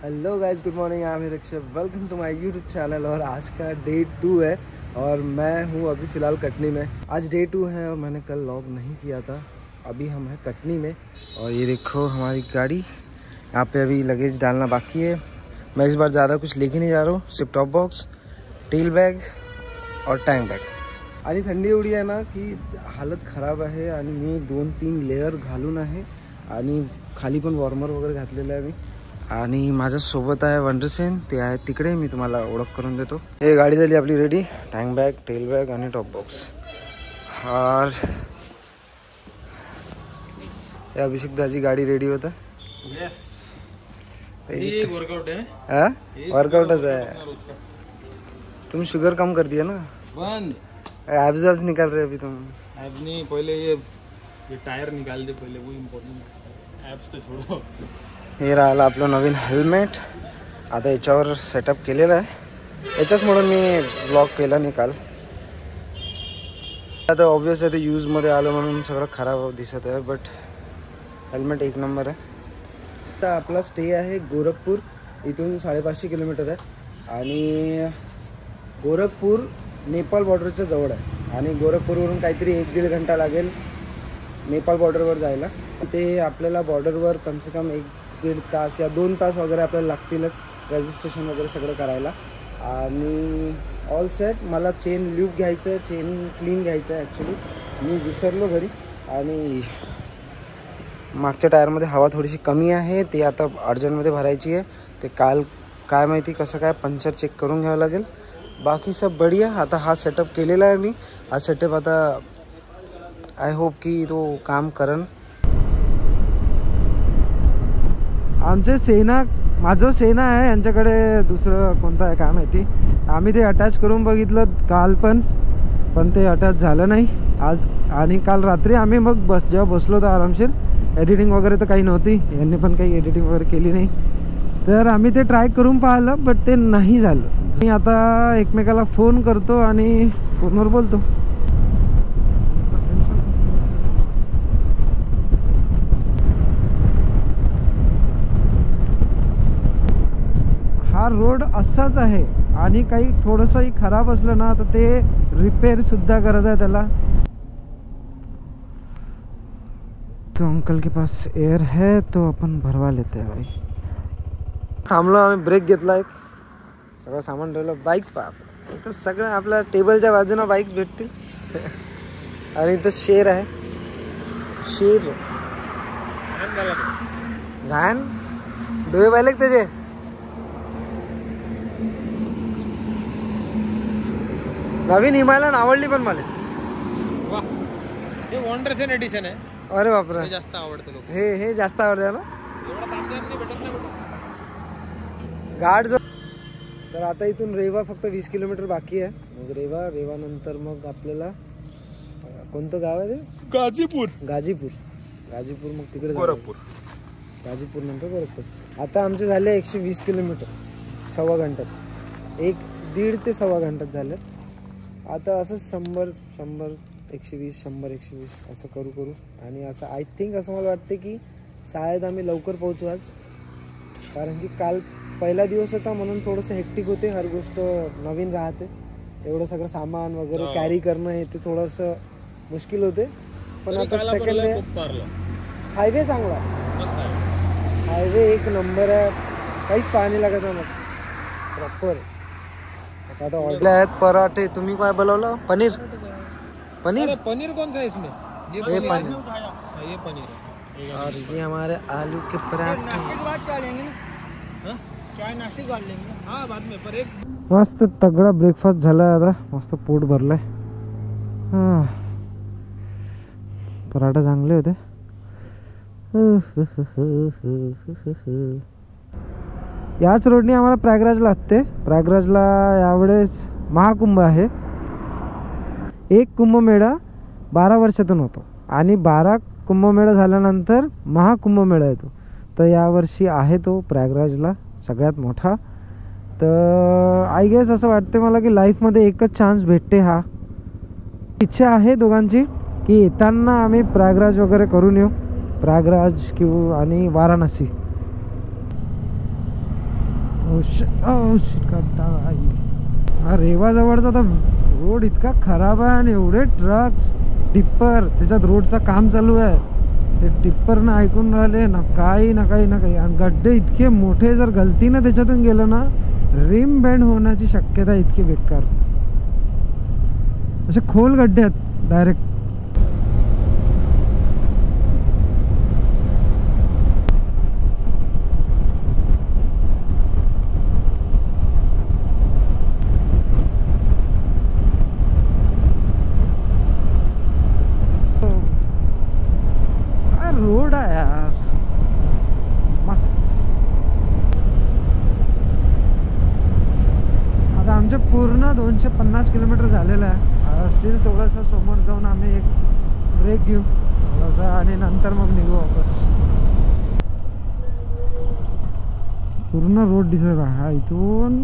Hello guys, good morning. I am Rishabh, welcome to my YouTube channel. और आज का day 2 है और मैं हूँ अभी फ़िलहाल कटनी में। आज डे 2 है और मैंने कल व्लॉग नहीं किया था। अभी हम हैं कटनी में और ये देखो हमारी गाड़ी। यहाँ पे अभी लगेज डालना बाकी है। मैं इस बार ज़्यादा कुछ लेके नहीं जा रहा हूँ, सिर्फ टॉप बॉक्स, टेल बैग और टँक बैग। आणि थंडी एवढी आहे ना की हालत खराब आहे आणि मी 2-3 लेयर घालून आहे आणि खाली पण वॉर्मर वगैरे घातलेलं आहे मी। आणि माझ्यासोबत आहे वंडरसेन, ते आहे तिकडे, मी तुम्हाला ओळख करून देतो। हे गाडी झाली आपली ready, tank bag, tail bag आणि टॉप बॉक्स। और हे अभिषेक दाची गाडी रेडी होता। यस, ये वर्कआउट है। हाँ, वर्कआउटच है। तुम शुगर कम कर दिया ना, बंद एब्स निकाल रहे अभी तुम। एब्स नहीं, पहले ये टायर निकाल दे पहले, वो इम्पोर्टेंट है। एब्स तो छोड़ो। हे राहिलं आपलं नवीन हेल्मेट। आता याच्यावर सेटअप केलेला आहे, याच्याच म्हणून मी ब्लॉग केला नाही काल। आता ऑब्वियस आहे ते यूजमध्ये आलं म्हणून सगळं खराब दिसत आहे, बट हेल्मेट एक नंबर आहे। आता आपला स्टे आहे गोरखपूर, इथून 550 किलोमीटर आहे आणि गोरखपूर नेपाळ बॉर्डरच्या जवळ आहे आणि गोरखपूरवरून काहीतरी 1-1.5 घंटा लागेल नेपाळ बॉर्डरवर जायला। ते आपल्याला बॉर्डरवर कम से कम 1-1.5 तास या 2 तास वगैरे आपल्याला लागतीलच रजिस्ट्रेशन वगैरे सगळं करायला। आणि ऑल सेट। मला चेन ल्यूब घ्यायचं आहे, चेन क्लीन घ्यायचं आहे ॲक्च्युली, मी विसरलो घरी। आणि मागच्या टायरमध्ये हवा थोडीशी कमी आहे, ते आता अर्जंटमध्ये भरायची आहे। ते काल काय माहिती कसं काय पंक्चर चेक करून घ्यावं लागेल। बाकी सब बढ़िया। आता हा सेटअप केलेला आहे मी। हा सेटअप आता आय होप की तो काम करन। आमचे सेना, माझं सेना आहे, यांच्याकडे दुसरं कोणतं आहे काय माहिती। आम्ही ते अटॅच करून बघितलं काल पण ते अटॅच झालं नाही आज। आणि काल रात्री आम्ही मग जेव्हा बसलो तर आरामशीर, एडिटिंग वगैरे तर काही नव्हती, यांनी पण काही एडिटिंग वगैरे केली नाही, तर आम्ही ते ट्राय करून पाहिलं बट ते नाही झालं। मी आता एकमेकाला फोन करतो आणि फोनवर बोलतो। हा रोड असाच आहे आणि काही थोडंसंही खराब असलं ना तर ते रिपेअर सुद्धा करत आहे त्याला। तो अंकल के पास एयर है तो अपन भरवा लेते हैं भाई। थांबलो आम्ही, ब्रेक घेतला, एक सगळं सामान ठेवलं। बाईक्स पहा, इथं सगळं आपल्या टेबलच्या बाजूनं बाईक्स भेटतील। आणि इथं शेर आहे, शेर घाण डोळे पाहिले त्याचे। नवीन हिमालयन आवडली पण मला। वाह, हे वंडरसेन एडिशन आहे। अरे बापरे, हे जास्त आवडतं लोक। हे जास्त आवडतं ना, एवढा तापमान नाही भेटत ना कुठं गाड जो। तर आता इथून रेवा फक्त 20 किलोमीटर बाकी आहे। मग रेवा नंतर मग आपल्याला कोणतं गाव आहे ते? गाजीपूर। मग तिकडे गोरखपूर। गाजीपूर नंतर गोरखपूर। आता आमचे झाले 120 किलोमीटर 1.25 घंट्यात, 1-1.5 ते 1.25 घंट्यात झाले। आता असं 100, 120, 120 असं करू। आणि असं आय थिंक असं मला वाटते की शायद आम्ही लवकर पोहोचू आज, कारण की काल पहिला दिवस होता म्हणून थोडंसं हेक्टिक होते, हर गोष्ट नवीन राहते, एवढं सगळं सामान वगैरे कॅरी करणं हे ते थोडंसं मुश्किल होते। पण आता सेकंड डे हायवे चांगला, हायवे एक नंबर आहे, काहीच पाणी लागत नाही मग प्रॉपर। आता ऑर्डर आहेत पराठे। तुम्ही काय बोलवलं? पनीर कौन सा है इसमें? ये पनीर। और ये हमारे आलू के पराठे। बाद में पर एक मस्त तगड़ा ब्रेकफास्ट झाला। आता मस्त पोट भरलंय। पराठा चांगले होते। याच रोडने आम्हाला प्रयागराजला लागते। प्रयागराजला यावेळेस महाकुंभ आहे। एक कुंभमेळा 12 वर्षातून होतो आणि 12 कुंभमेळा झाल्यानंतर महाकुंभमेळा येतो। तर यावर्षी आहे तो प्रयागराजला सगळ्यात मोठा। तर आय गेस असं वाटते मला की लाईफमध्ये एकच चान्स भेटते। हा इच्छा आहे दोघांची की येताना आम्ही प्रयागराज वगैरे करून येऊ, प्रयागराज किंवा आणि वाराणसी। हा रेवाजवळचा तर रोड इतका खराब आहे आणि एवढे ट्रक्स टिप्पर त्याच्यात रोडचं काम चालू आहे. ते टिप्परनं ऐकून राहिले ना काही ना काही ना काही. आणि गड्डे इतके मोठे, जर गलतीनं त्याच्यातून गेलं ना रिम बेंड होण्याची शक्यता इतकी बेकार. असे खोल गड्डे आहेत डायरेक्ट. रोड आहे यार मस्त. आता आमचे पूर्ण 250 किलोमीटर झालेलं आहे. स्टील थोडंसं समोर जाऊन आम्ही एक ब्रेक घेऊ थोडासा आणि नंतर मग निघू वापस. पूर्ण रोड दिसत हा इथून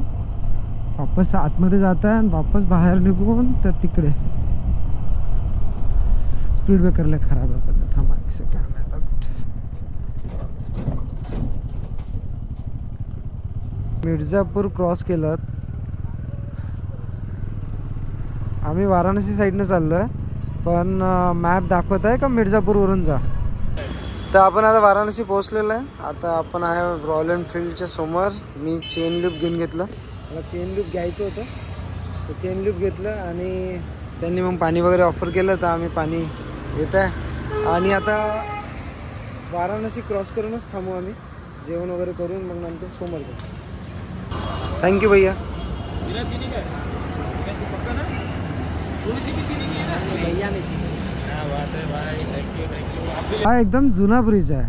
वापस आतमध्ये जात आहे आणि वापस बाहेर निघून तर तिकडे. स्पीड ब्रेकर लय खराब आहे. थांबा एक सेकंड. मिर्झापूर क्रॉस केलं. आम्ही वाराणसी साईडनं चाललोय पण मॅप दाखवत आहे का मिर्झापूरवरून जा. तर आपण आता वाराणसी पोहोचलेलं आहे. आता आपण आहे रॉयल एनफिल्डच्या समोर. मी चेन लूप घेऊन घेतलं. मला चेन लूप घ्यायचं होतं तर चेन लूप घेतलं आणि त्यांनी मग पाणी वगैरे ऑफर केलं तर आम्ही पाणी घेत आहे. आणि आता वाराणसी क्रॉस करूनच थांबू आम्ही. जेवण वगैरे करून मग नंतर समोर जाऊ. थैंक यू भैया. हा एकदम जुना ब्रिज आहे.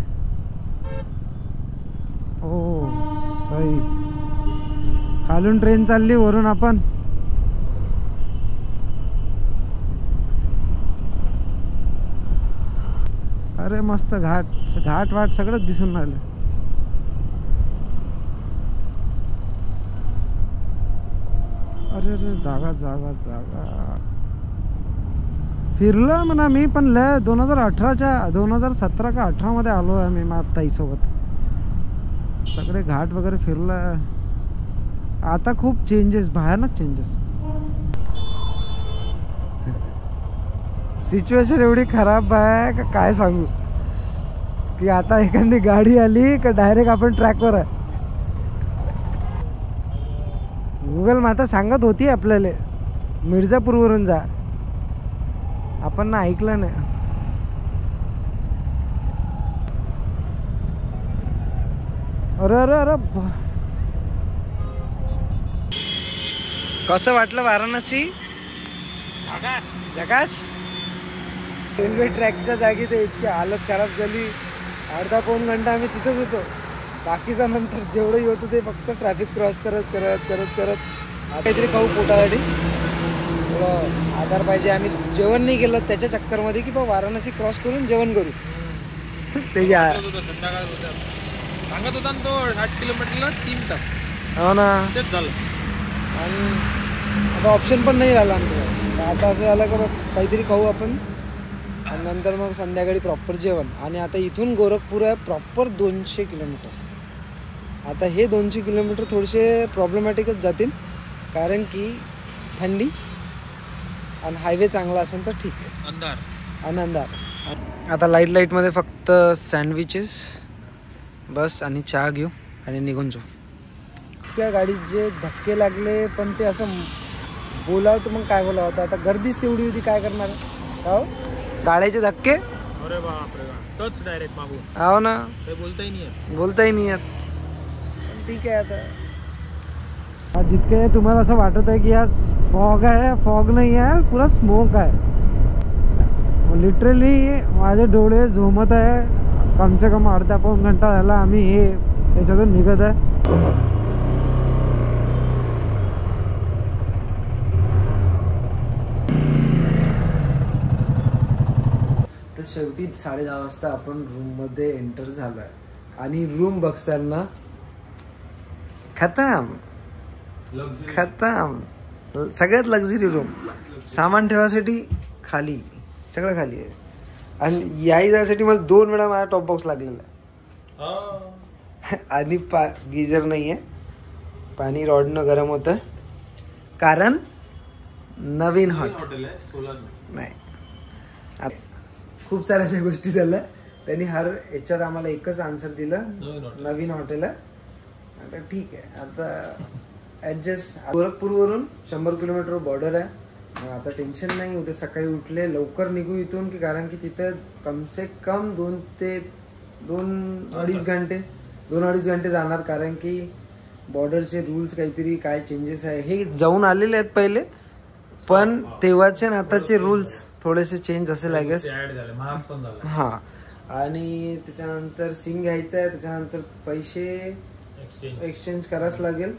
हो सही. खालून ट्रेन चालली वरून आपण. अरे मस्त घाट वाट सगळंच दिसून राहिलं. अरे अरे जागा जागा जागा फिरलो म्हणा मी पण लय. 2017 का 18 मध्ये आलो आहे मी माझ्या ताईसोबत. सगळे घाट वगैरे फिरलं. आता खूप चेंजेस, भयानक चेंजेस. सिच्युएशन एवढी खराब आहे का काय सांगू. की आता एखादी गाडी आली का डायरेक्ट आपण ट्रॅकवर आहे. गुगल माता सांगत होती आपल्याला मिर्झापूरवरून जा. आपण ना ऐकलं नाही. अरे अरे अरे कसं वाटलं वाराणसी? जगास. रेल्वे ट्रॅकच्या जागी ते इतकी हालत खराब झाली. अर्धा पाऊण घंटा आम्ही तिथंच होतो. बाकीचा नंतर जेवढंही होतं ते फक्त ट्रॅफिक क्रॉस करत करत करत करत. काहीतरी खाऊ पोटासाठी थोडं आधार पाहिजे. आम्ही जेवण नाही केलं त्याच्या चक्करमध्ये की बा वाराणसी क्रॉस करून जेवण करू. ते सांगत होता तो 60 किलोमीटरला 3 तास. हो ना तेच झालं. आणि आता ऑप्शन पण नाही राहिला आमचं. आता असं झालं का काहीतरी खाऊ आपण आणि नंतर मग संध्याकाळी प्रॉपर जेवण. आणि आता इथून गोरखपूर आहे प्रॉपर 200 किलोमीटर. आता हे 200 किलोमीटर थोडेसे प्रॉब्लेमॅटिकच जातील कारण की थंडी आणि हायवे चांगला असेल तर ठीक. अंधार. आता लाईटमध्ये फक्त सँडविचेस बस आणि चहा घेऊ आणि निघून जाऊ. त्या गाडीत जे धक्के लागले पण ते असं बोलावं तर मग काय बोलावं होतं. आता गर्दीच तेवढी होती काय करणार. हो गाड्याचे धक्के. अरे बापरे टच डायरेक्ट मागून. हो ना बोलताही नाही येत. ठीक आहे आता जितके तुम्हाला असं वाटत आहे की आज फॉग आहे, फॉग नाही आहे, पुरा स्मोक आहे. लिटरली माझे डोळे झोमत आहे. कम से कम अर्धा पाऊण घंटा झाला आम्ही हे त्याच्यातून निघत आहे. तर शेवटी 10:30 वाजता आपण रूम मध्ये एंटर झालोय आणि रूम बघताना खतम सगळ्यात लक्झरी रूम. सामान ठेवासाठी खाली सगळं खाली आहे. आणि याही जाण्यासाठी मला 2 वेळा माझा टॉप बॉक्स लागलेला आहे. आणि गिझर नाही आहे पाणी रॉडनं गरम होतं कारण नवीन हॉटेल आहे सोलर नाही. खूप साऱ्या अशा गोष्टी झाल्या. त्यांनी हर याच्यात आम्हाला एकच आन्सर दिलं, नवीन हॉटेल आहे. आता ठीक आहे, आता ऍडजस्ट. गोरखपूरवरून 100 किलोमीटर बॉर्डर आहे. मग आता टेन्शन नाही. उद्या सकाळी उठले लवकर निघू इथून की कारण की तिथं कमसे कम 2 ते 2-2.5 घंटे जाणार. कारण की बॉर्डरचे रूल्स काहीतरी काय चेंजेस आहे हे जाऊन आलेले आहेत पहिले, पण तेव्हाचे आणि आताचे रूल्स थोडेसे चेंज असेल आय गेस. हा, आणि त्याच्यानंतर सिम घ्यायचं आहे, त्याच्यानंतर पैसे एक्सचेंज करावंच लागेल.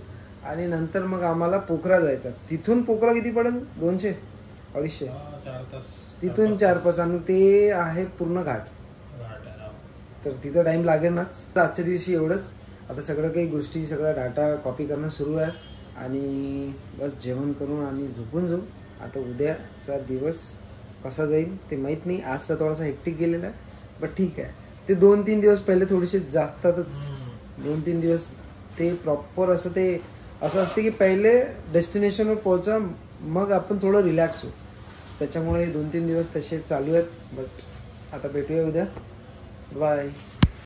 आणि नंतर मग आम्हाला पोखरा जायचा. तिथून पोखरा किती पडेल? 200-250. 4 तास तिथून 4-5. आणि ते आहे पूर्ण घाट, तर तिथं टाइम लागेल नाच. तर आजच्या दिवशी एवढंच. आता सगळं काही गोष्टी, सगळा डाटा कॉपी करणं सुरू आहे आणि बस जेवण करून आणि झोपून जाऊ. आता उद्याचा दिवस कसा जाईल ते माहीत नाही. आजचा थोडासा हेक्टिक गेलेला आहे, बट ठीक आहे. ते 2-3 दिवस पहिले थोडेसे जास्तातच. 2-3 दिवस ते प्रॉपर असं असते की पहिले डेस्टिनेशनवर पोहोचा, मग आपण थोडं रिलॅक्स होऊ. त्याच्यामुळे 2-3 दिवस तसे चालू आहेत. बट आता भेटूया उद्या. बाय.